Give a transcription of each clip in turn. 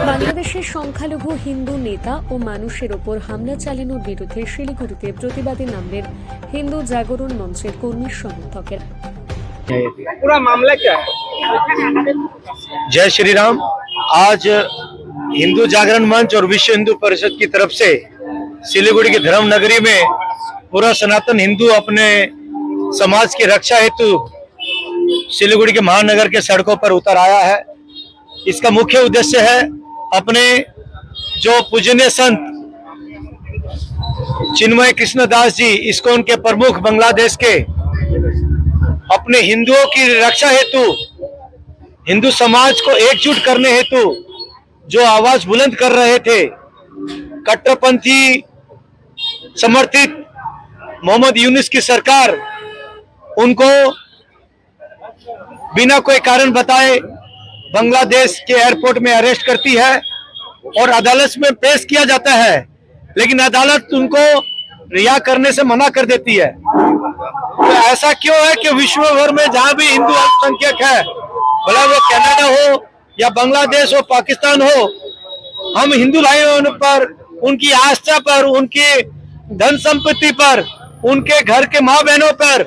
বাংলাদেশের সংখ্যালঘু হিন্দু নেতা ও মানুষের ওপর হামলা চালানোর বিরুদ্ধে শিলিগুড়িতে প্রতিবাদে নামলেন হিন্দু জাগরণ মঞ্চের কর্মী সমর্থকেরা। पूरा मामला क्या है? जय श्री राम। आज हिंदू जागरण मंच और विश्व हिंदू परिषद की तरफ से सिलीगुड़ी की धर्म नगरी में पूरा सनातन हिंदू अपने समाज की रक्षा हेतु सिलीगुड़ी के महानगर के सड़कों पर उतर आया है। इसका मुख्य उद्देश्य है अपने जो पूजनीय संत चिन्मय कृष्णदास जी इस्कॉन के प्रमुख बांग्लादेश के अपने हिंदुओं की रक्षा हेतु हिंदू समाज को एकजुट करने हेतु जो आवाज बुलंद कर रहे थे, कट्टरपंथी समर्थित मोहम्मद यूनुस की सरकार उनको बिना कोई कारण बताए बांग्लादेश के एयरपोर्ट में अरेस्ट करती है और अदालत में पेश किया जाता है, लेकिन अदालत उनको रिहा करने से मना कर देती है। तो ऐसा क्यों है कि विश्व भर में जहां भी हिंदू अल्पसंख्यक है, भला वो कनाडा हो या बांग्लादेश हो, पाकिस्तान हो, हम हिंदू भाइयों पर, उनकी आस्था पर, उनकी धन संपत्ति पर, उनके घर के माँ बहनों पर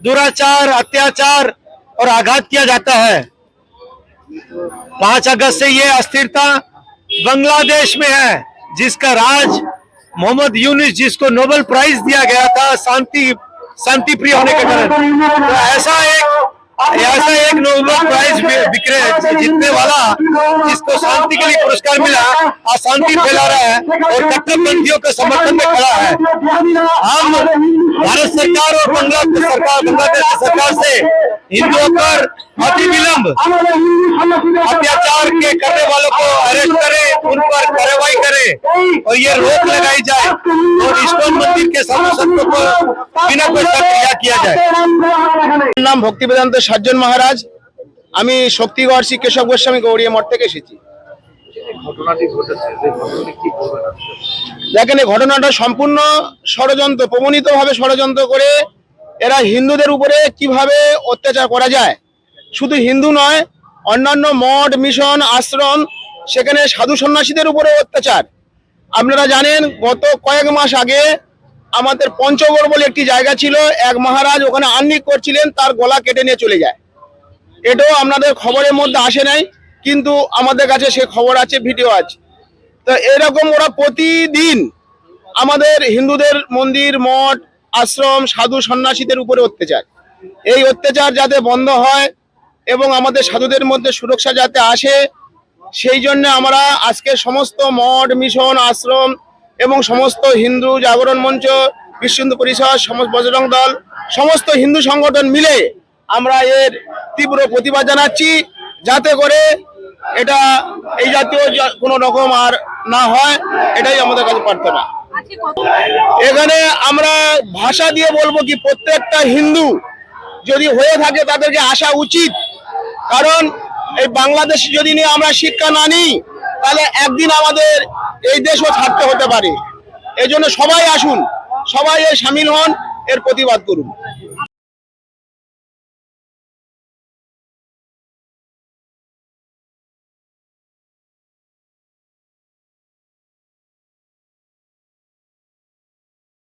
दुराचार, अत्याचार और आघात किया जाता है। 5 अगस्त से ये अस्थिरता बांग्लादेश में है, जिसका राज मोहम्मद यूनुस, जिसको नोबेल प्राइज दिया गया था शांति प्रिय होने के कारण, तो ऐसा एक नोबेल प्राइज जीतने वाला जिसको शांति के लिए पुरस्कार मिला, अशांति फैला रहा है और कट्टरपंथियों के समर्थन में खड़ा है। हम भारत सरकार और बांग्लादेश की सरकार से हिंदुओं पर अति विलंब अत्याचार के करने वालों को अरेस्ट करे, उन पर कार्रवाई करे और ये रोक लगाई जाए और इस्कॉन मंदिर के साधु संतों को बिना कोई शर्त रिहा किया जाए। नाम भक्ति वेदांत सज्जन महाराज, আমি শক্তিগড় শ্রী কেশব গোস্বামী গৌড়িয়া মঠ থেকে এসেছি। দেখেন, এই ঘটনাটা সম্পূর্ণ ষড়যন্ত্র, প্রমাণিতভাবে ষড়যন্ত্র করে এরা হিন্দুদের উপরে কিভাবে অত্যাচার করা যায়। শুধু হিন্দু নয়, অন্যান্য মঠ, মিশন, আশ্রম, সেখানে সাধু সন্ন্যাসীদের উপরে অত্যাচার। আপনারা জানেন, গত কয়েক মাস আগে আমাদের পঞ্চগড় বলে একটি জায়গা ছিল, এক মহারাজ ওখানে আহ্নিক করছিলেন, তার গলা কেটে নিয়ে চলে যায়। এটাও আপনাদের খবরের মধ্যে আসে নাই, কিন্তু আমাদের কাছে সে খবর আছে, ভিডিও আছে। তো এরকম ওরা প্রতিদিন আমাদের হিন্দুদের মন্দির, মঠ, আশ্রম, সাধু সন্ন্যাসীদের উপরে অত্যাচার। এই অত্যাচার যাতে বন্ধ হয় এবং আমাদের সাধুদের মধ্যে সুরক্ষা যাতে আসে, সেই জন্য আমরা আজকে সমস্ত মঠ, মিশন, আশ্রম এবং সমস্ত হিন্দু জাগরণ মঞ্চ, বিশ্ব হিন্দু পরিষদ, সমস্ত বজরং দল, সমস্ত হিন্দু সংগঠন মিলে আমরা এর তীব্র প্রতিবাদ জানাচ্ছি, যাতে করে এটা এই জাতীয় কোনো রকম আর না হয়, এটাই আমাদের কাছে প্রার্থনা। এখানে আমরা ভাষা দিয়ে বলবো কি, প্রত্যেকটা হিন্দু যদি হয়ে থাকে তাদেরকে আসা উচিত, কারণ এই বাংলাদেশ যদি নিয়ে আমরা শিক্ষা না নিই, তাহলে একদিন আমাদের এই দেশও ছাড়তে হতে পারে। এই জন্য সবাই আসুন, সবাই এর সামিল হন, এর প্রতিবাদ করুন।